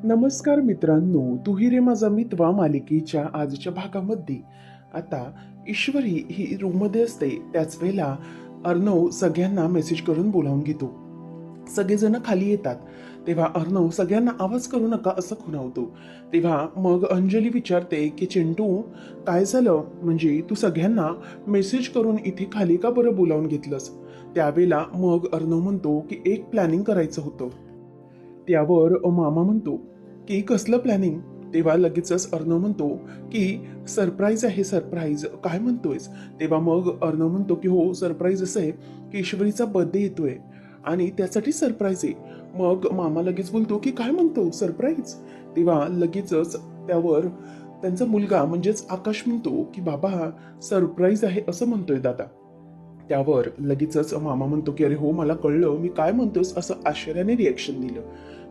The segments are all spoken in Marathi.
नमस्कार मित्रांनो, तू ही रे माझा मितवा मालिकेच्या आजच्या भागामध्ये आता ईश्वरी ही रूममध्ये असते. त्याच वेळेला अर्णव सगळ्यांना मेसेज करून बोलावून घेतो. सगळेजण खाली येतात तेव्हा अर्णव सगळ्यांना आवाज करू नका असं खुणावतो. तेव्हा मग अंजली विचारते की चिंटू काय झालं, म्हणजे तू सगळ्यांना मेसेज करून इथे खाली का बरं बोलावून घेतलंस? त्यावेळेला मग अर्णव म्हणतो की एक प्लॅनिंग करायचं होतं. त्यावर मामा म्हणतो की कसलं प्लॅनिंग? तेव्हा लगेचच अर्णव म्हणतो की सरप्राईज आहे. सरप्राईज काय म्हणतोयस? तेव्हा मग अर्णव म्हणतो की हो, सरप्राईज असं आहे की ईश्वरीचा बर्थडे येतोय आणि त्यासाठी सरप्राईज आहे. मग मामा लगेच बोलतो की काय म्हणतो सरप्राईज? तेव्हा लगेचच त्यावर त्यांचा मुलगा म्हणजेच आकाश म्हणतो की बाबा सरप्राईज आहे असं म्हणतोय दादा. त्यावर लगेचच मामा म्हणतो की अरे हो, मला कळलं, मी काय म्हणतोस असं आश्चर्याने रिएक्शन दिलं.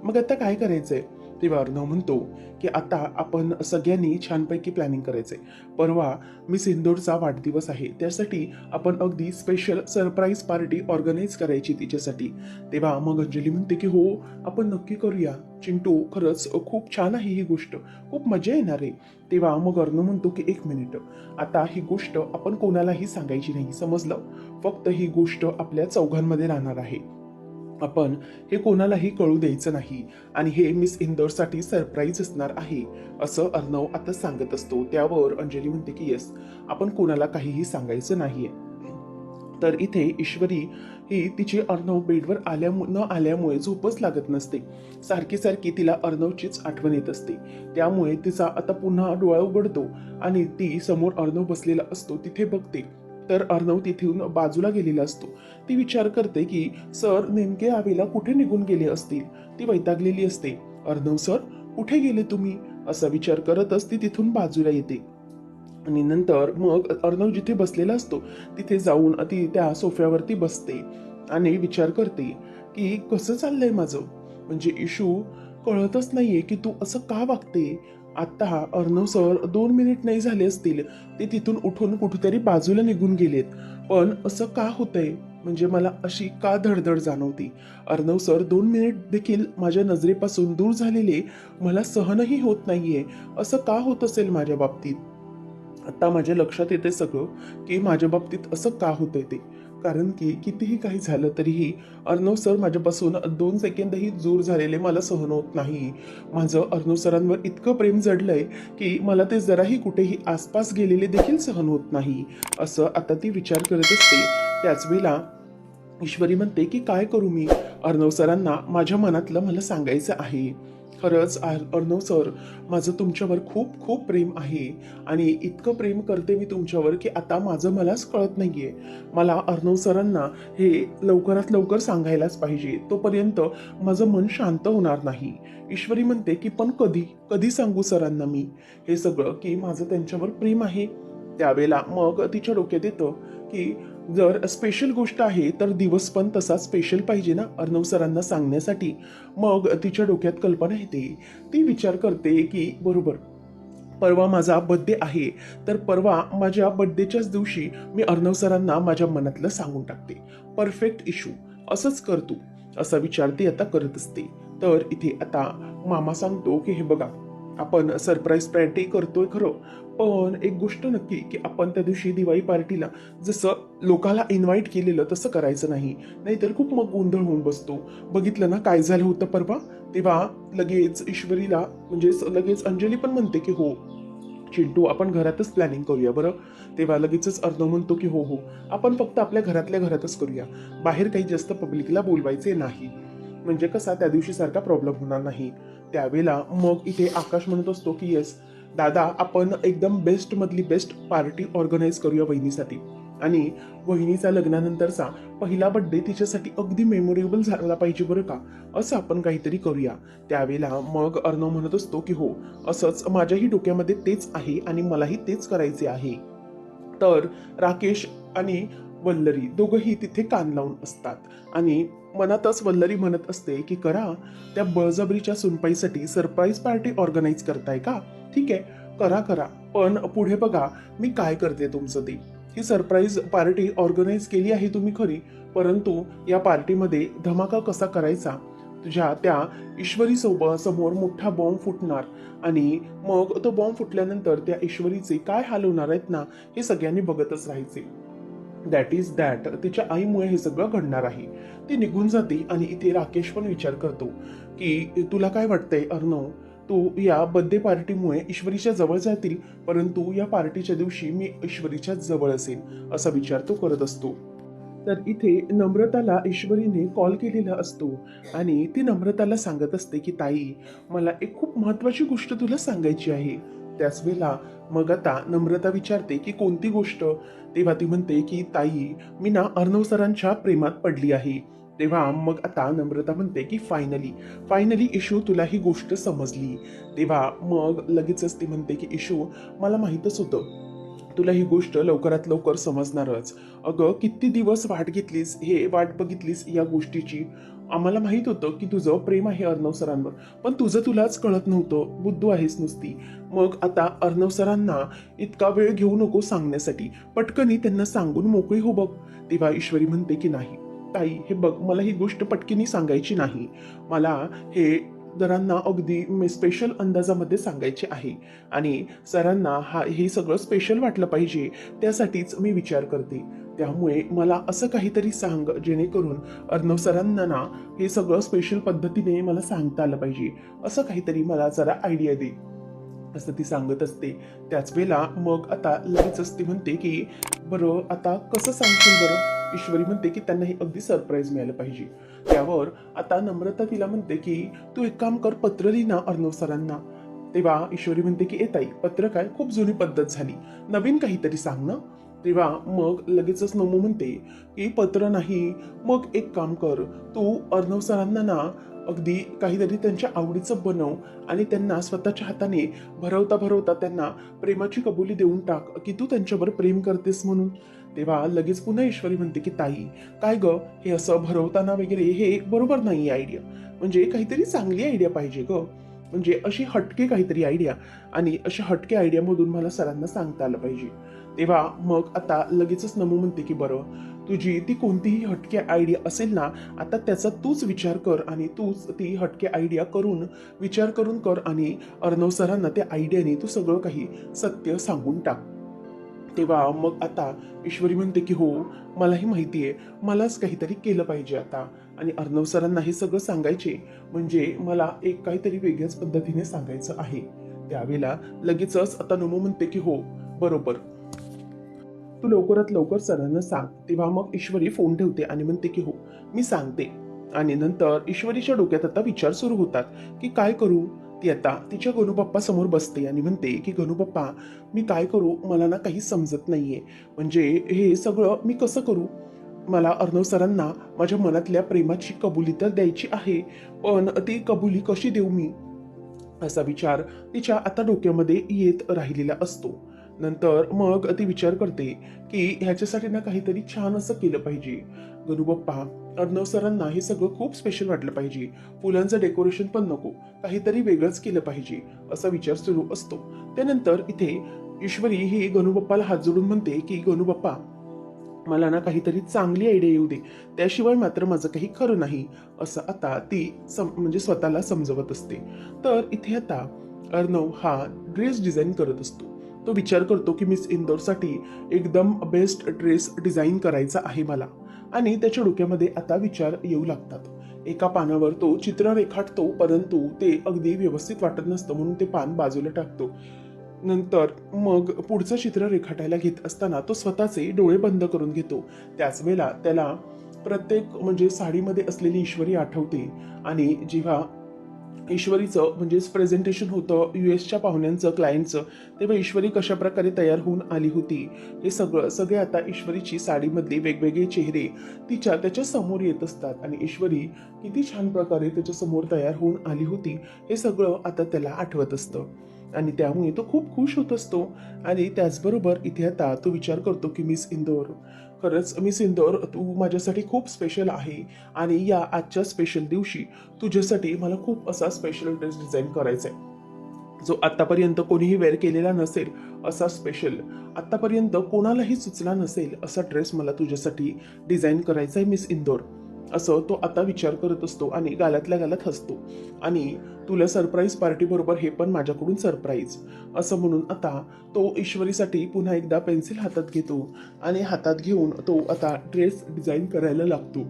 मग आता काय करायचंय? तेव्हा अर्णव म्हणतो की आता आपण सगळ्यांनी छानपैकी प्लॅनिंग करायचंय. परवा मिस इंदोरचा वाढदिवस आहे, त्यासाठी आपण अगदी स्पेशल सरप्राईज पार्टी ऑर्गनाईज करायची तिच्यासाठी. तेव्हा मग अंजली म्हणते की हो, आपण नक्की करूया चिंटू, खरंच खूप छान आहे ही गोष्ट, खूप मजा येणार आहे. तेव्हा मग अर्णव म्हणतो की एक मिनिट, आता ही गोष्ट आपण कोणालाही सांगायची नाही, समजलं? फक्त ही गोष्ट आपल्या चौघांमध्ये राहणार आहे. आपण हे कोणालाही कळू द्यायचं नाही आणि हे मिस इंदोरसाठी सरप्राईज असणार आहे असं अर्णव आता सांगत असतो. त्यावर अंजली म्हणते की येस, आपण कोणाला काहीही सांगायचं नाहीये. तर इथे ईश्वरी ही तिची अर्णव बेडवर न आल्यामुळे झोपच लागत नसते. सारखी सारखी तिला अर्णवचीच आठवण येत असते. त्यामुळे तिचा आता पुन्हा डोळा उघडतो आणि ती समोर अर्णव बसलेला असतो तिथे बघते, तर अर्णव तिथून बाजूला गेलेला असतो. ती विचार करते की सर नेमके आवेला कुठे निघून गेले असतील. ती वैतागलेली असते. अर्णव सर कुठे गेले तुम्ही, असा विचार करतच ती तिथून बाजूला येते. आणि नंतर मग अर्णव जिथे बसलेला असतो तिथे जाऊन ती त्या सोफ्यावरती बसते आणि विचार करते की कसं चाललंय माझं, म्हणजे इशू कळतच नाहीये की तू असं का वागते. आता अर्णव सर 2 मिनिट नाही झाले असतील ते तिथून उठून कुठेतरी बाजूला निघून गेलेत, पण असं का होतंय, म्हणजे मला अशी का धडधड जाणवती. अर्णव सर 2 मिनिट देखील माझ्या नजरेपासून दूर झालेले मला सहनही होत नाहीये. असं का होत असेल माझ्या बाबतीत? आता माझ्या लक्षात येते सगळं की माझ्या बाबतीत असं का होतंय ते. कारण की कितीही काही झालं तरीही अर्णव सर माझ्यापासून 2 सेकंदही दूर झालेले मला सहन होत नाही. माझं अर्णव सरांवर इतकं प्रेम जडलंय की मला ते जराही कुठेही आसपास गेलेले देखील सहन होत नाही, असं आता ती विचार करत असते. त्याच वेळेला ईश्वरी म्हणते की काय करू मी, अर्णव सरांना माझ्या मनातलं मला सांगायचं आहे. खरंच अर्णव सर, माझं तुमच्यावर खूप खूप प्रेम आहे आणि इतकं प्रेम करते मी तुमच्यावर की आता माझं मलाच कळत नाहीये. मला अर्णव सरांना हे लवकरात लवकर सांगायलाच पाहिजे, तोपर्यंत माझं मन शांत होणार नाही. ईश्वरी म्हणते की पण कधी कधी सांगू सरांना मी हे सगळं की माझं त्यांच्यावर प्रेम आहे. त्यावेळेला मग तिच्या डोक्यात येतं की जर स्पेशल गोष्ट आहे तर दिवस पण तसा स्पेशल पाहिजे ना अर्णव सरांना सांगण्यासाठी. मग तिच्या डोक्यात कल्पना येते. ती विचार करते की बरोबर, परवा माझा बर्थडे आहे, तर परवा माझ्या बर्थडेच्याच दिवशी मी अर्णव सरांना माझ्या मनातलं सांगून टाकते. परफेक्ट इशू, असंच कर तू, असा विचार ती आता करत असते. तर इथे आता मामा सांगतो की हे बघा, आपण सरप्राईज पार्टी करतोय खरं, पण एक गोष्ट नक्की की आपण त्या दिवशी दिवाळी पार्टीला जसं लोकाला इन्व्हाइट केलेलं तसं करायचं नाही, नाहीतर खूप मग गोंधळ होऊन बसतो. बघितलं ना काय झालं होतं परवा. तेव्हा लगेच ईश्वरीला म्हणजे लगेच अंजली पण म्हणते की हो चिंटू, आपण घरातच प्लॅनिंग करूया बरं. तेव्हा लगेचच अर्णव म्हणतो की हो हो, आपण फक्त आपल्या घरातल्या घरातच करूया, बाहेर काही जास्त पब्लिकला बोलवायचे नाही, म्हणजे कसा त्या दिवशी सारखा प्रॉब्लेम होणार नाही. त्यावेळेला मग इथे आकाश म्हणत असतो की येस दादा, आपण एकदम बेस्ट मधली बेस्ट पार्टी ऑर्गनाईज करूया वहिनीसाठी, आणि वहिनीचा लग्नानंतरचा पहिला बर्थडे तिच्यासाठी अगदी मेमोरेबल झाला पाहिजे बरं का, असं आपण काहीतरी करूया. त्यावेळेला मग अर्णव म्हणत असतो की हो, असंच माझ्याही डोक्यामध्ये तेच आहे आणि मलाही तेच करायचे आहे. तर राकेश आणि वल्लरी दोघंही तिथे कान लावून असतात आणि मनातच वल्लरी म्हणत असते की करा, त्या बळजबरीच्या सुनपाईसाठी सरप्राईज पार्टी ऑर्गनाईज करताय का? ठीक आहे, करा करा, पण पुढे बघा मी काय करते तुमचं ते. ही सरप्राईज पार्टी ऑर्गनाईज केली आहे तुम्ही खरी, परंतु या पार्टीमध्ये धमाका कसा करायचा तुझ्या त्या ईश्वरी समोर मोठा बॉम्ब फुटणार आणि मग तो बॉम्ब फुटल्यानंतर त्या ईश्वरीचे काय हाल होणार आहेत ना, हे सगळ्यांनी बघतच राहायचे. दॅट इज दॅट तिच्या आईमुळे हे सगळं घडणार आहे. ती निघून जाते आणि इथे राकेश पण विचार करतो की तुला काय वाटतंय अर्णव, तू या बर्थडे पार्टीमुळे ईश्वरीच्या जवळ जातील, परंतु या पार्टीच्या दिवशी मी ईश्वरीच्या जवळ असेल असा विचार तो करत असतो. तर इथे नम्रताला ईश्वरीने कॉल केलेला असतो आणि ती नम्रताला सांगत असते की ताई, मला एक खूप महत्वाची गोष्ट तुला सांगायची आहे. त्याच वेळेला मग आता नम्रता विचारते की कोणती गोष्ट. तेव्हा ती म्हणते की ताई, मी ना अर्णव सरांच्या प्रेमात पडली आहे. तेव्हा मग आता नम्रता म्हणते की फायनली फायनली इशू, तुला ही गोष्ट समजली. तेव्हा मग लगेचच ती म्हणते की इशू, मला माहीतच होतं तुला ही गोष्ट लवकरात लवकर समजणारच. अगं किती दिवस वाट घेतलीस, हे वाट बघितलीस या गोष्टीची. आम्हाला माहित होतं की तुझं प्रेम आहे अर्णव सरांवर, पण तुझं तुलाच कळत नव्हतं, बुद्धू आहेस नुसती. मग आता अर्णव सरांना इतका वेळ घेऊ नको सांगण्यासाठी, पटकनी त्यांना सांगून मोकळी हो बघ. तेव्हा ईश्वरी म्हणते की नाही ताई, हे बघ, मला ही गोष्ट पटकिनी सांगायची नाही. मला हे जरांना अगदी स्पेशल अंदाजामध्ये सांगायचे आहे आणि सरांना हे सगळं स्पेशल वाटलं पाहिजे, त्यासाठीच मी विचार करते. त्यामुळे मला असं काहीतरी सांग जेणेकरून अर्णव सरांना ना हे सगळं स्पेशल पद्धतीने मला सांगता आलं पाहिजे. असं काहीतरी मला जरा आयडिया दे असं ती सांगत असते. त्याच वेळेला मग आता लगेचच ती म्हणते की बरं आता कसं सांगशील बरं. ईश्वरी म्हणते की त्यांना हे अगदी सरप्राईज मिळालं पाहिजे. त्यावर आता नम्रता तिला म्हणते की तू एक काम कर, पत्र लिही ना अर्णव सरांना. तेव्हा ईश्वरी म्हणते की ताई, पत्र काय, खूप जुनी पद्धत झाली, नवीन काहीतरी सांग ना. तेव्हा मग लगेचच नमू म्हणते की पत्र नाही, मग एक काम कर, तू अर्णव सरांना ना अगदी काहीतरी त्यांच्या आवडीचं बनव आणि त्यांना स्वतःच्या हाताने भरवता भरवता त्यांना प्रेमाची कबुली देऊन टाक की तू त्यांच्यावर प्रेम करतेस म्हणून. तेव्हा लगेच पुन्हा ईश्वरी म्हणते की ताई, काय ग, हे असं भरवताना वगैरे हे बरोबर नाही आयडिया. म्हणजे काहीतरी चांगली आयडिया पाहिजे ग, म्हणजे अशी हटके काहीतरी आयडिया, आणि अशा हटके आयडियामधून मला सरांना सांगता आलं पाहिजे. तेव्हा मग आता लगेचच नमू म्हणते की बरं, तुझी ती कोणतीही हटके आयडिया असेल ना, आता त्याचा तूच विचार कर आणि तूच ती हटके आयडिया करून विचार करून कर आणि अर्णव सरांना त्या आयडियाने तू सगळं काही सत्य सांगून टाक. तेव्हा मग आता ईश्वरी म्हणते की हो, मलाही माहिती आहे, मलाच काहीतरी केलं पाहिजे आता, आणि अर्णव सरांना हे सगळं सांगायचे म्हणजे मला एक काहीतरी वेगळ्याच पद्धतीने सांगायचं आहे. त्यावेळेला लगेचच आता नमू म्हणते की हो बरोबर, तू लवकरात लवकर सरांना सांग. तेव्हा मग ईश्वरी फोन ठेवते आणि म्हणते की हो, मी सांगते. आणि नंतर ईश्वरीच्या डोक्यात आता विचार सुरू होतात की काय करू. ती आता तिच्या गणूबाप्पा समोर बसते आणि म्हणते की गणूबाप्पा, मी काय करू, मला ना काही समजत नाहीये. म्हणजे हे सगळं मी कसं करू. मला अर्णव सरांना माझ्या मनातल्या प्रेमाची कबुली तर द्यायची आहे, पण ती कबुली कशी देऊ मी, असा विचार तिच्या आता डोक्यामध्ये येत राहिलेला असतो. नंतर मग ती विचार करते की ह्याच्यासाठी ना काहीतरी छान असं केलं पाहिजे. गणूबाप्पा, अर्णव सरांना हे सगळं खूप स्पेशल वाटलं पाहिजे, फुलांचं डेकोरेशन पण नको, काहीतरी वेगळंच केलं पाहिजे असा विचार सुरू असतो. त्यानंतर इथे ईश्वरी ही गणूबाप्पाला हात जोडून म्हणते की गणूबाप्पा, मला ना काहीतरी चांगली आयडिया येऊ दे, त्याशिवाय मात्र माझं काही खरं नाही, असं आता ती म्हणजे स्वतःला समजवत असते. तर इथे आता अर्णव हा ड्रेस डिझाईन करत असतो. तो विचार करतो की मिस इंदोरसाठी एकदम बेस्ट ड्रेस डिझाईन करायचा आहे मला, आणि त्याच्या डोक्यामध्ये आता विचार येऊ लागतात. एका पानावर तो चित्र रेखाटतो, परंतु ते अगदी व्यवस्थित वाटत नसतं म्हणून ते पान बाजूला टाकतो. नंतर मग पुढचं चित्र रेखाटायला घेत असताना तो स्वतःचे डोळे बंद करून घेतो. त्याच वेळेला त्याला प्रत्येक म्हणजे साडीमध्ये असलेली ईश्वरी आठवते, आणि जेव्हा ईश्वरीचं म्हणजेच प्रेझेंटेशन होतं US पाहुण्यांचं, क्लायंटचं, तेव्हा ईश्वरी कशा प्रकारे तयार होऊन आली होती, हे सगळे आता ईश्वरीची साडीमधले वेगवेगळे चेहरे त्याच्या समोर येत असतात, आणि ईश्वरी किती छान प्रकारे त्याच्या समोर तयार होऊन आली होती हे सगळं आता त्याला आठवत असतं, आणि त्यामुळे तो खूप खुश होत असतो. आणि त्याचबरोबर इथे आता तो विचार करतो की मिस इंदोर, खरंच मिस इंदोर, तू माझ्यासाठी खूप स्पेशल आहे, आणि या आजच्या स्पेशल दिवशी तुझ्यासाठी मला खूप असा स्पेशल ड्रेस डिझाईन करायचा आहे, जो आतापर्यंत कोणीही वेअर केलेला नसेल असा स्पेशल, आतापर्यंत कोणालाही सुचला नसेल असा ड्रेस मला तुझ्यासाठी डिझाईन करायचा आहे मिस इंदोर. असं तो आता विचार करत असतो आणि गालातल्या गालात हसतो. आणि तुला सरप्राईज पार्टी बरोबर हे पण माझ्याकडून सरप्राईज, असं म्हणून आता तो ईश्वरीसाठी पुन्हा एकदा पेन्सिल हातात घेतो आणि हातात घेऊन तो आता ड्रेस डिझाईन करायला लागतो.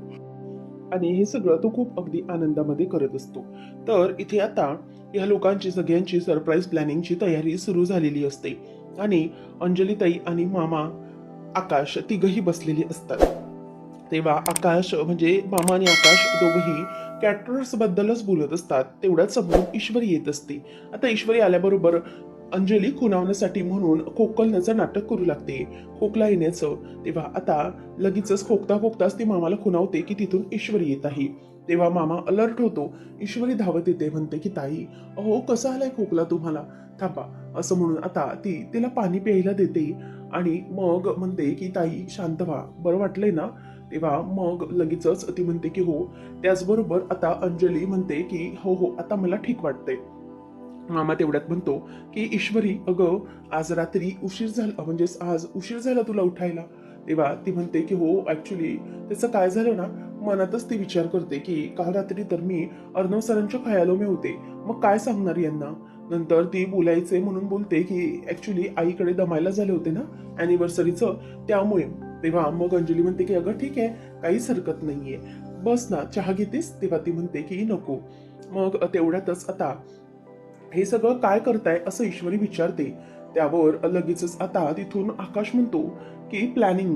आणि हे सगळं तो खूप अगदी आनंदामध्ये करत असतो. तर इथे आता या लोकांची सगळ्यांची सरप्राईज प्लॅनिंगची तयारी सुरू झालेली असते आणि अंजलीताई आणि मामा आकाश तिघही बसलेली असतात. तेव्हा आकाश म्हणजे मामा आणि आकाश दोघंही कॅटरर्स बद्दलच बोलत असतात. तेवढ्याच समोरून ईश्वरी येत असते. आता ईश्वरी आल्याबरोबर अंजली खुणावण्यासाठी म्हणून खोकलण्याचं नाटक करू लागते, खोकला येण्याचं. तेव्हा आता लगेचच खोकता खोकताच ती मामाला खुणावते की तिथून ईश्वरी येत आहे. तेव्हा मामा अलर्ट होतो. ईश्वरी धावत येते, म्हणते की ताई, अहो कसा आलाय खोकला तुम्हाला, थांबा, असं म्हणून आता ती तिला पाणी प्यायला देते आणि मग म्हणते की ताई शांत व्हा, बरं वाटलंय ना. तेव्हा मग लगेचच ती म्हणते की हो. त्याचबरोबर आता अंजली म्हणते की हो हो आता मला ठीक वाटतंय. मामा तेवढ्यात म्हणतो की ईश्वरी, अगं आज रात्री उशीर झाला, म्हणजे आज उशीर झाला तुला उठायला. तेव्हा ती म्हणते की हो ऍक्च्युली त्याचं काय झालं ना, मनातच ती विचार करते की काल रात्री तर मी अर्णव सरांच्या खयालोमे होते, मग काय सांगणार यांना. नंतर ती बोलायचे म्हणून बोलते की ऍक्च्युली आईकडे दमायला झाले होते ना अॅनिव्हर्सरीचं, त्यामुळे. तेव्हा मग अंजली म्हणते की अगं ठीक आहे, काहीच हरकत नाहीये, बस ना, चहा घेतेस. तेव्हा ती म्हणते की नको. मग तेवढ्यातच आता हे सगळं काय करताय असं ईश्वरी विचारते. त्यावर लगेचच आता तिथून आकाश म्हणतो की प्लॅनिंग.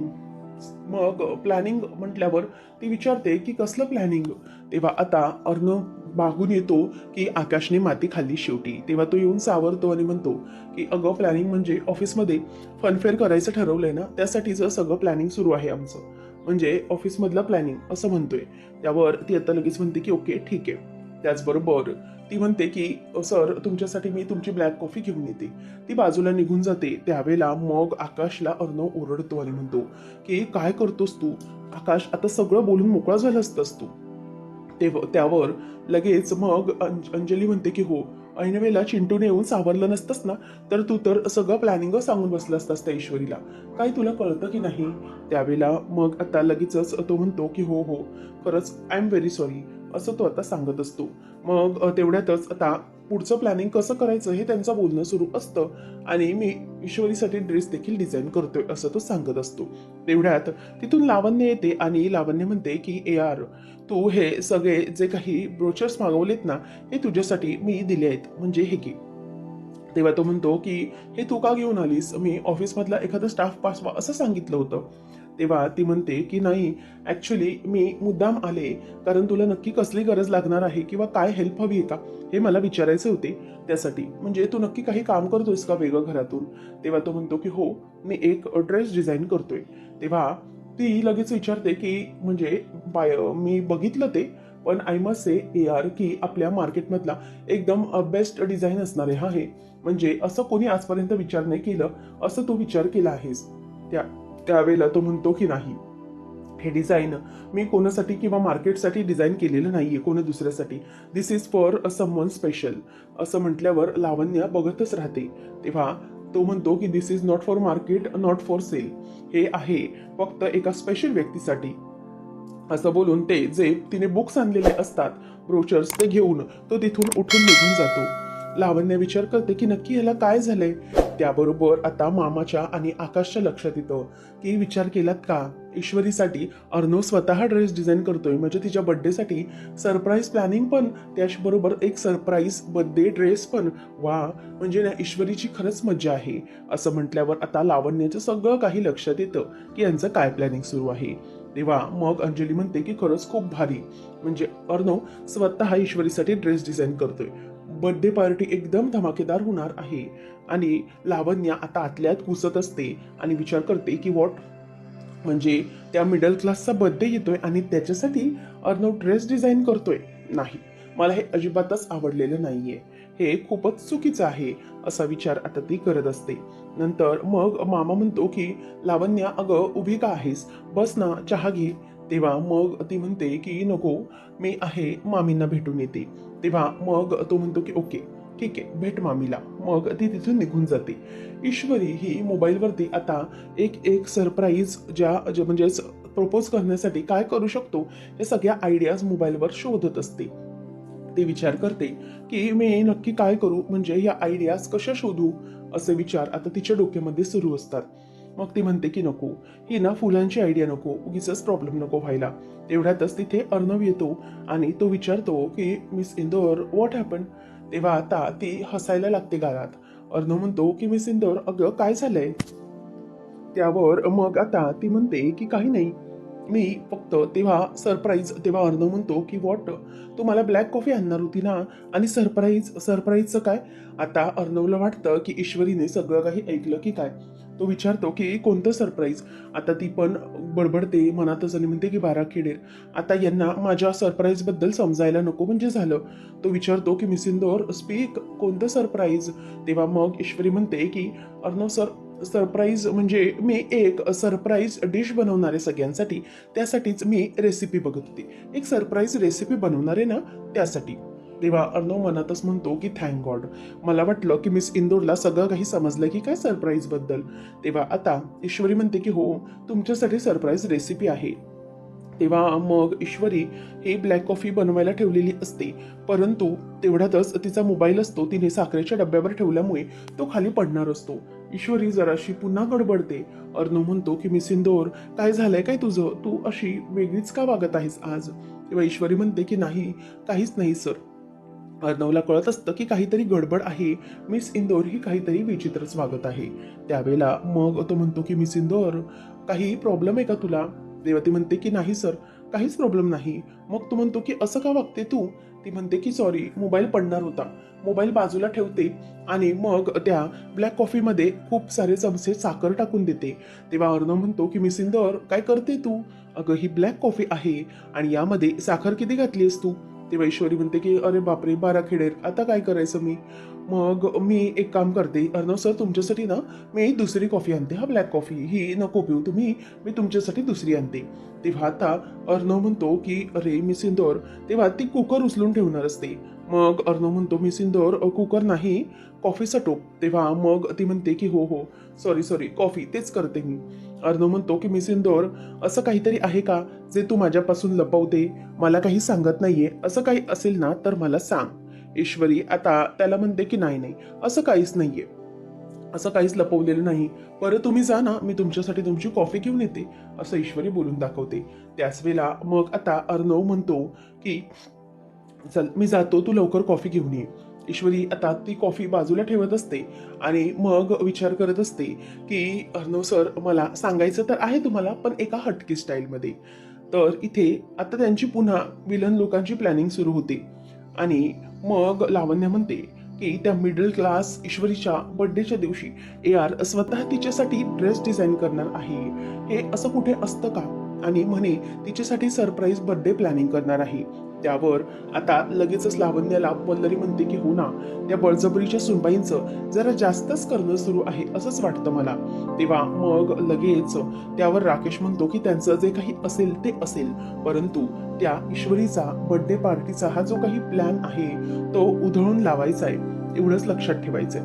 मग प्लॅनिंग म्हटल्यावर ती विचारते की कसलं प्लॅनिंग. तेव्हा आता अर्णव मागून येतो की आकाशने माती खाल्ली शेवटी. तेव्हा तो येऊन सावरतो आणि म्हणतो की अगं प्लॅनिंग म्हणजे ऑफिसमध्ये फनफेअर करायचं ठरवलंय ना, त्यासाठीचं सगळं प्लॅनिंग सुरू आहे आमचं, म्हणजे ऑफिसमधलं प्लॅनिंग, असं म्हणतोय. त्यावर ती आता लगेच म्हणते की ओके ठीक आहे. त्याचबरोबर ती म्हणते की सर तुमच्यासाठी मी तुमची ब्लॅक कॉफी घेऊन येते. ती बाजूला निघून जाते. त्यावेळेला मग आकाशला अर्णव ओरडतो आणि म्हणतो की काय करतोस तू आकाश, आता सगळं बोलून मोकळा झाला असतास तू. त्यावर लगेच मग अंजली म्हणते की हो, ऐनवेळेला चिंटूने येऊन सावरलं नसतंस ना, तर तू तर सगळं प्लॅनिंग सांगून बसला असतास त्या ईश्वरीला, काय तुला कळतं की नाही. त्यावेळेला मग आता लगेचच तो म्हणतो की हो हो खरंच आय एम व्हेरी सॉरी, असं तो आता सांगत असतो. मग तेवढ्यातच आता पुढचं प्लॅनिंग कसं करायचं हे त्यांचं बोलणं सुरू असतं आणि मी ईश्वरीसाठी ड्रेस देखील डिझाईन करतोय असं तो सांगत असतो. तेवढ्यात तिथून लावण्य येते आणि लावण्य म्हणते की ए यार, तू हे सगळे जे काही ब्रोचर्स मागवलेत ना, हे तुझ्यासाठी मी दिले आहेत, म्हणजे हे की. तेव्हा तो म्हणतो की हे तू का घेऊन आलीस, मी ऑफिसमधला एखादा स्टाफ पासवा असं सांगितलं होतं. तेव्हा ती म्हणते की नाही, ऍक्च्युली मी मुद्दाम आले कारण तुला नक्की कसली गरज लागणार आहे किंवा काय हेल्प हवी आहे का हे मला विचारायचे होते, त्यासाठी. म्हणजे तू नक्की काही काम करतोयस का वेगळं घरातून. तेव्हा तो म्हणतो की हो, मी एक ड्रेस डिझाईन करतोय. तेव्हा ती लगेच विचारते की म्हणजे मी बघितलं ते, पण आय मस्ट से यार की आपल्या मार्केटमधला एकदम बेस्ट डिझाईन असणार आहे हा हे, म्हणजे असं कोणी आजपर्यंत विचार नाही केलं असं तू विचार केला आहेस. त्यावेळेला तो म्हणतो की नाही, हे डिझाईन मी कोणासाठी किंवा मार्केटसाठी डिझाईन केलेलं नाहीये, कोणा दुसऱ्यासाठी. This is for someone special, असं म्हटल्यावर लावण्य बघतच राहते. तेव्हा तो म्हणतो की this is not for market, not for sale, हे आहे फक्त एका स्पेशल व्यक्तीसाठी. असं बोलून ते जे तिने बुक्स आणलेले असतात ब्रोचर्स ते घेऊन तो तिथून उठून निघून जातो. लावण्य विचार करते की नक्की ह्याला काय झालंय. त्याबरोबर आता मामाच्या आणि आकाशच्या लक्षात येतं की विचार केलात का, ईश्वरीसाठी अर्णव स्वतः ड्रेस डिझाईन करतोय, म्हणजे तिच्या बर्थडेसाठी सरप्राईज प्लॅनिंग पण, त्याचबरोबर एक सरप्राईज बर्थडे ड्रेस पण. वा, म्हणजे ना ईश्वरीची खरंच मज्जा आहे. असं म्हटल्यावर आता लावण्याचं सगळं काही लक्षात येतं की यांचं काय प्लॅनिंग सुरू आहे. तेव्हा मग अंजली म्हणते की खरंच खूप भारी, म्हणजे अर्णव स्वतः ईश्वरीसाठी ड्रेस डिझाईन करतोय, बर्थडे पार्टी एकदम धमाकेदार होणार आहे. आणि लावण्य आता आतल्यात घुसत असते आणि विचार करते की वॉट, म्हणजे त्या मिडल क्लासचा बर्थडे येतोय आणि त्याच्यासाठी अर्णव ड्रेस डिझाईन करतोय. नाही, मला हे अजिबातच आवडलेलं नाहीये, हे खूपच चुकीचं आहे, असा विचार आता ती करत असते. नंतर मग मामा म्हणतो की लावण्या अगं उभी का आहेस, बस ना, चहा घे. तेव्हा मग ती म्हणते की नको, मी आहे, मामींना भेटून येते. तेव्हा मग तो म्हणतो की ओके ठीक आहे, भेट मामीला. मग ती तिथून निघून जाते. ईश्वरी ही मोबाईलवरती आता एक एक सरप्राईज म्हणजेच प्रपोज करण्यासाठी काय करू शकतो हे सगळ्या आयडियाज मोबाईलवर शोधत असते. ती विचार करते की मी नक्की काय करू, म्हणजे ह्या आयडियाज कशा शोधू, असे विचार आता तिच्या डोक्यामध्ये सुरू असतात. मग ती म्हणते की नको, ही ना फुलांची आयडिया नको, उगीच प्रॉब्लेम नको व्हायला. तेवढ्यातच तिथे अर्णव येतो आणि तो विचारतो की मिस इंदोर व्हॉट हॅपन. तेव्हा आता ती हसायला लागते गालात. अर्णव म्हणतो की मिस इंदोर अगं काय झालंय. त्यावर मग आता ती म्हणते की काही नाही, मी फक्त तेव्हा अर्णव म्हणतो की व्हॉट, तू मला ब्लॅक कॉफी आणणार होती ना, आणि सरप्राईजचं काय. आता अर्णवला वाटतं की ईश्वरीने सगळं काही ऐकलं की काय. तो विचारतो की कोणतं सरप्राईज. आता ती पण बडबडते मनातच आणि म्हणते की बारा खेडेर, आता यांना माझ्या सरप्राईज बद्दल समजायला नको म्हणजे झालं. तो विचारतो की मिस इंदोर स्पीक, कोणतं सरप्राईज. तेव्हा मग ईश्वरी म्हणते की अर्णव सर, सरप्राईज म्हणजे मी एक सरप्राईज डिश बनवणार आहे सगळ्यांसाठी, त्यासाठीच मी रेसिपी बघत होती, एक सरप्राईज रेसिपी बनवणार आहे ना त्यासाठी. तेव्हा अर्णव मनातच म्हणतो की थँक गॉड, मला वाटलं की मिस इंदोरला सगळं काही समजलं की काय सरप्राईज बद्दल. तेव्हा आता ईश्वरी म्हणते की हो, तुमच्यासाठी सरप्राईज रेसिपी आहे. तेव्हा मग ईश्वरी ही ब्लॅक कॉफी बनवायला ठेवलेली असते, परंतु तेवढ्यातच तिचा मोबाईल असतो तिने साखरेच्या डब्यावर ठेवल्यामुळे तो खाली पडणार असतो. ईश्वरी जराशी पुन्हा गडबडते. अर्णव म्हणतो की मिस इंदोर, काय झालंय काय तुझं, तू अशी वेगळीच का वागत आहेस आज. तेव्हा ईश्वरी म्हणते की नाही, काहीच नाही सर. अर्णवला कळत असतं की काहीतरी गडबड आहे, मिस इंदोर ही काहीतरी विचित्रच वागत आहे. त्यावेळेला मग तो म्हणतो की मिस इंदोर, काही प्रॉब्लेम आहे का तुला. तेव्हा ती म्हणते की नाही सर, काहीच प्रॉब्लेम नाही. मग तो म्हणतो की असं का वागते तू. ती म्हणते की सॉरी, मोबाईल पडणार होता, मोबाईल बाजूला ठेवते आणि मग त्या ब्लॅक कॉफीमध्ये खूप सारे चमचे साखर टाकून देते. तेव्हा अर्णव म्हणतो की मिस इंदोर काय करते तू, अगं ही ब्लॅक कॉफी आहे आणि यामध्ये साखर किती घातलीस तू. तेव्हा ईश्वरी म्हणते की अरे बापरे, बारा खेडेर, आता काय करायचं मी. मग मी एक काम करते अर्णव सर, तुमच्यासाठी ना मी दुसरी कॉफी आणते, हा ब्लॅक कॉफी ही नको पिऊ तुम्ही, मी तुमच्यासाठी दुसरी आणते. तेव्हा आता अर्णव म्हणतो की अरे मिस इंदोर, तेव्हा ती कुकर उचलून ठेवणार असते. मग अर्णव म्हणतो मिस इंदोर कुकर नाही, कॉफीचा टोप. तेव्हा मग ती म्हणते की हो हो, सॉरी सॉरी, कॉफी तेच करते मी. अर्णव म्हणतो की मिस इंदोर, असं काहीतरी आहे का जे तू माझ्यापासून लपवते, मला काही सांगत नाहीये, असं काही असेल ना तर मला सांग. ईश्वरी आता त्याला म्हणते की नाही नाही, असं काहीच नाहीये, असं काहीच लपवलेलं नाही, बरं तुम्ही जा ना, मी तुमच्यासाठी तुमची कॉफी घेऊन येते, असं ईश्वरी बोलून दाखवते. त्याच वेळेला मग आता अर्णव म्हणतो की चल मी जातो, तू लवकर कॉफी घेऊन ये. ईश्वरी आता ती कॉफी बाजूला ठेवत असते आणि मग विचार करत असते की अर्णव सर, मला सांगायचं तर आहे तुम्हाला, पण एका हटकी स्टाईलमध्ये. तर इथे आता त्यांची पुन्हा विलन लोकांची प्लॅनिंग सुरू होते आणि मग लावण्य म्हणते की त्या मिडल क्लास ईश्वरीच्या बर्थडेच्या दिवशी AR स्वतः तिच्यासाठी ड्रेस डिझाईन करणार आहे. हे असं कुठे असतं का, आणि म्हणे तिच्यासाठी सरप्राईज बर्थडे प्लॅनिंग करणार आहे. त्यावर आता लगेचच लावण्याला वल्लरी म्हणते की हो ना, त्या बळजबरीच्या सुनबाईंचं जरा जास्तच करणं सुरू आहे असंच वाटतं मला. तेव्हा मग लगेच त्यावर राकेश म्हणतो की त्यांचं जे काही असेल ते असेल, परंतु त्या ईश्वरीचा बर्थडे पार्टीचा हा जो काही प्लॅन आहे तो उधळून लावायचा आहे, एवढंच लक्षात ठेवायचंय.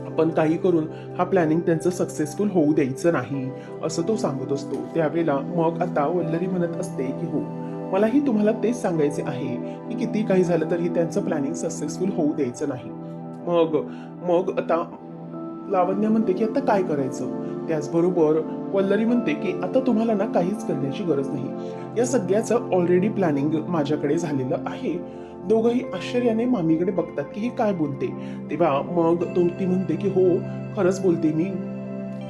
आपण काही करून हा प्लॅनिंग त्यांचं सक्सेसफुल होऊ द्यायचं नाही, असं तो सांगत असतो. त्यावेळेला मग आता वल्लरी म्हणत असते की हो, मलाही तुम्हाला तेच सांगायचे आहे की किती काही झालं तरी त्यांचं प्लॅनिंग सक्सेसफुल होऊ द्यायचं नाही. मग मग आता लावण्य म्हणते की आता काय करायचं. त्याचबरोबर वल्लरी म्हणते की आता तुम्हाला ना काहीच करण्याची गरज नाही, या सगळ्याचं ऑलरेडी प्लॅनिंग माझ्याकडे झालेलं आहे. दोघंही आश्चर्याने मामीकडे बघतात की ही काय बोलते. तेव्हा मग ती म्हणते की हो, खरंच बोलते मी,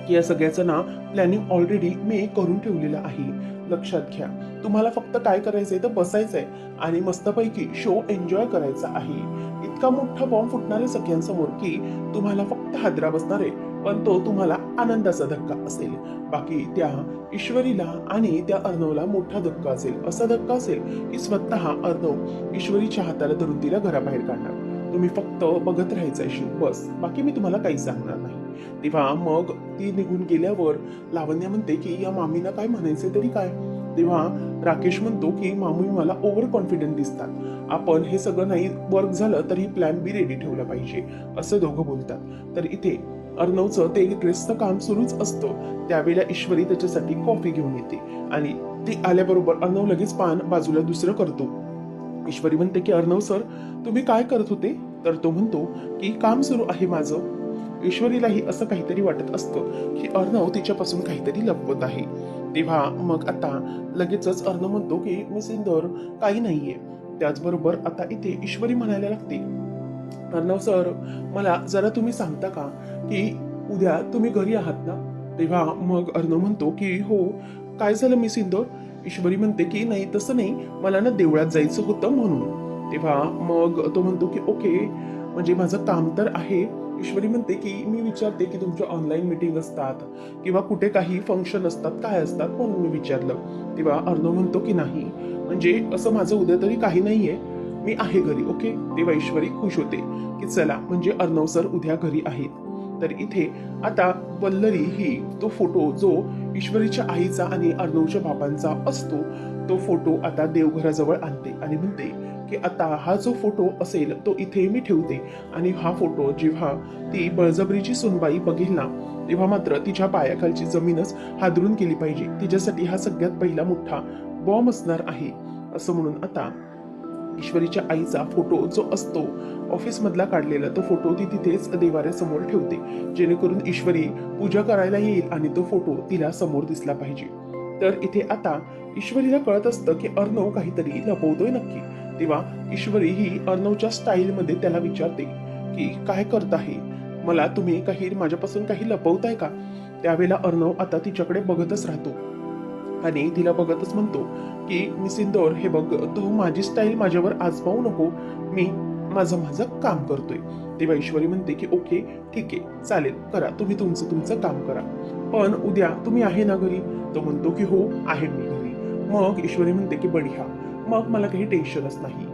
की या सगळ्याचं ना प्लॅनिंग ऑलरेडी मी करून ठेवलेलं आहे. लक्षात घ्या, तुम्हाला फक्त काय करायचंय तर बसायचंय आणि मस्तपैकी शो एन्जॉय करायचा आहे. इतका मोठा बॉम्ब फुटणार आहे सगळ्यांसमोर की तुम्हाला फक्त हादरा बसणार आहे, पण तो तुम्हाला आनंदाचा धक्का असेल. बाकी त्या ईश्वरीला आणि त्या अर्णवला मोठा धक्का असेल, असा धक्का असेल की स्वतः अर्णव ईश्वरीच्या हाताला धरून तिला घराबाहेर काढणार. तुम्ही फक्त बघत राहायचंय शो, बस, बाकी मी तुम्हाला काही सांगणार नाही. तेव्हा मग ती निघून गेल्यावर लावण्य म्हणते की या मामीना काय म्हणायचे तरी काय. तेव्हा राकेश म्हणतो की मामी मला ओव्हर कॉन्फिडंट दिसतात, आपण हे सगळं नाही वर्क झालं तरी प्लॅन बी रेडी ठेवला पाहिजे, असं दोघं बोलतात. तर इथे अर्णवचं ते ड्रेसचं काम सुरूच असतं त्यावेळेला ईश्वरी त्याच्यासाठी कॉफी घेऊन येते आणि ती आल्याबरोबर अर्णव लगेच पान बाजूला दुसरं करतो. ईश्वरी म्हणते की अर्णव सर तुम्ही काय करत होते? तर तो म्हणतो की काम सुरू आहे माझं. ईश्वरीलाही असं काहीतरी वाटत असतं की अर्णव तिच्यापासून काहीतरी लपवत आहे. तेव्हा मग आता लगेचच अर्णव म्हणतो की मिस इंदोर काही नाहीये. त्याचबरोबर आता इथे ईश्वरी म्हणायला लागते, अर्णव सर मला जरा तुम्ही सांगता का की उद्या तुम्ही घरी आहात ना? तेव्हा मग अर्णव म्हणतो की हो. काय झालं मिस इंदोर? ईश्वरी म्हणते की नाही तसं नाही, मला ना देवळात जायचं होतं म्हणून. तेव्हा मग तो म्हणतो की ओके म्हणजे माझं काम तर आहे. ईश्वरी म्हणते की मी विचारते की तुमच्या ऑनलाईन मीटिंग असतात किंवा कुठे काही फंक्शन असतात काय असतात म्हणून मी विचारलं. तेव्हा अर्णव म्हणतो की नाही म्हणजे असं माझं उद्या तरी काही नाहीये, मी आहे घरी. ओके. तेव्हा ईश्वरी खुश होते की चला म्हणजे अर्णव सर उद्या घरी आहेत. तर इथे आता वल्लरी ही तो फोटो जो ईश्वरीच्या आईचा आणि अर्णवच्या बाबांचा असतो तो फोटो आता देवघराजवळ आणते आणि म्हणते की आता हा जो फोटो असेल तो इथे मी ठेवते आणि हा फोटो जेव्हा ती बळजबरीची सुनबाई बघेल ना तेव्हा मात्र तिच्या पायाखालची जमीनच हादरून गेली पाहिजे. तिच्यासाठी हा सगळ्यात पहिला मोठा बॉम्ब असणार आहे असं म्हणून आता ईश्वरीच्या आईचा फोटो जो असतो ऑफिस मधला काढलेला तो फोटो ती तिथेच देवाऱ्यासमोर ठेवते जेणेकरून ईश्वरी पूजा करायला येईल आणि तो फोटो तिला समोर दिसला पाहिजे. तर इथे आता ईश्वरीला कळत असतं की अर्णव काहीतरी लपवतोय नक्की. तेव्हा ईश्वरी ही अर्णवच्या स्टाईल मध्ये त्याला विचारते की काय करत आहे, मला तुम्ही काही माझ्यापासून काही लपवताय का? त्यावेळेला अर्णव आता तिच्याकडे बघतच राहतो आणि तिला बघतच म्हणतो की मिस इंदोर हे बघ तू माझी स्टाईल माझ्यावर आजमावू नको, मी माझं माझं काम करतोय. तेव्हा ईश्वरी म्हणते की ओके ठीक आहे चालेल करा तुम्ही तुमचं तुमचं काम करा, पण उद्या तुम्ही आहे ना घरी? तो म्हणतो की हो आहे मी घरी. मग ईश्वरी म्हणते की बढिया, मग मला काही टेन्शनच नाही.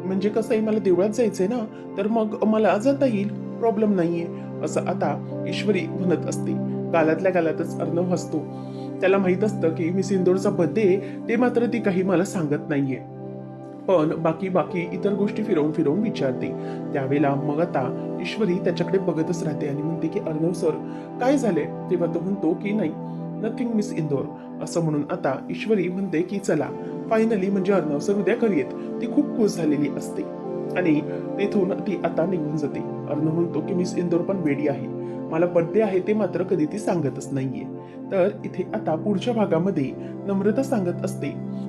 म्हणजे कसं आहे मला देवळात जायचंय ना तर मग मला जाता येईल, प्रॉब्लेम नाहीये असं आता ईश्वरी म्हणत असते. गालातल्या गालातच अर्णव हसतो. त्याला माहित असतं की मिस इंदोरचा बर्थडे ते मात्र ती काही मला सांगत नाहीये, पण बाकी बाकी इतर गोष्टी फिरवून फिरवून विचारते. त्यावेळेला मग आता ईश्वरी त्याच्याकडे बघतच राहते आणि म्हणते की अर्णव सर काय झाले? तेव्हा तो म्हणतो की नाही नथिंग मिस इंदोर असं म्हणून आता ईश्वरी म्हणते की चला फायनली म्हणजे अर्णव सर उद्या घरी येत. ती खूप खुश झालेली असते आणि तेथून ती आता निघून जाते. अर्णव म्हणतो की मिस इंदोर पण वेडी आहे, मला बर्थडे आहे ते मात्र कधी ती सांगतच नाहीये. तर इथे आता पुढच्या भागामध्ये नम्रता सांगत असते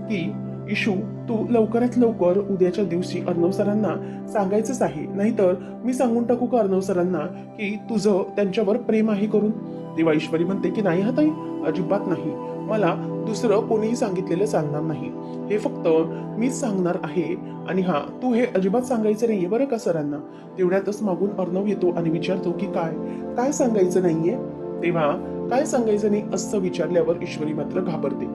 की इशू तू लवकरात लवकर उद्याच्या दिवशी अर्णव सरांना सांगायचंच आहे, नाहीतर मी सांगून टाकू का अर्णव सरांना की तुझं त्यांच्यावर प्रेम आहे करून? तेव्हा ईश्वरी म्हणते की नाही हा ताई अजिबात नाही, मला दुसरं कोणीही सांगितलेलं चालणार नाही, हे फक्त मीच सांगणार आहे आणि हा तू हे अजिबात सांगायचं नाहीये बरं का सरांना. तेवढ्यातच मागून अर्णव येतो आणि विचारतो की काय काय सांगायचं नाहीये? तेव्हा काय सांगायचं नाही असं विचारल्यावर ईश्वरी मात्र घाबरते.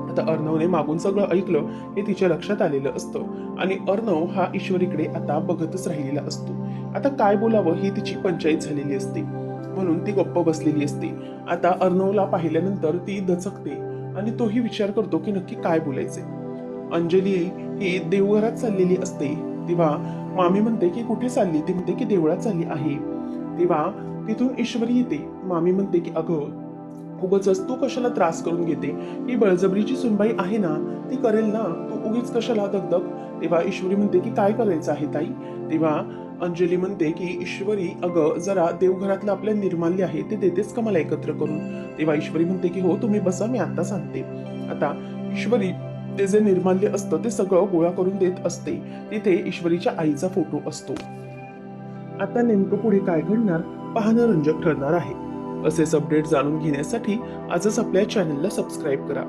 आता अर्णवने मागून सगळं ऐकलं हे तिच्या लक्षात आलेलं असतं आणि अर्णव हा ईश्वरीकडे आता बघतच राहिलेला असतो. आता काय बोलावं ही तिची पंचायत झालेली असते म्हणून ती गप्प बसलेली असते. आता अर्णवला पाहिल्यानंतर ती दचकते आणि तोही विचार करतो की नक्की काय बोलायचे. अंजली ही देवघरात चाललेली असते तेव्हा मामी म्हणते की कुठे चालली? ती म्हणते की देवळात चालली आहे. तेव्हा तिथून ईश्वरी येते. मामी म्हणते की अगं उगाच तू कशाला त्रास करून घेते, ही बळजबरीची सुनबाई आहे ना ती करेल ना, तू उगीच कशाला दगदग. तेव्हा ईश्वरी म्हणते की काय करायचं आहे ताई? तेव्हा अंजली म्हणते की ईश्वरी अगं जरा देवघरातलं आपलं निर्माल्य आहे ते देतेस का मला एकत्र करून? तेव्हा ईश्वरी म्हणते की हो तुम्ही बसा मी आता सांगते. आता ईश्वरी ते जे निर्माल्य असतं ते सगळं गोळा करून देत असते. तिथे ईश्वरीच्या आईचा फोटो असतो. आता नेमकं पुढे काय घडणार पाहणं रंजक ठरणार आहे. असेच अपडेट जाणून घेण्यासाठी आजच आपल्या चॅनलला सबस्क्राईब करा.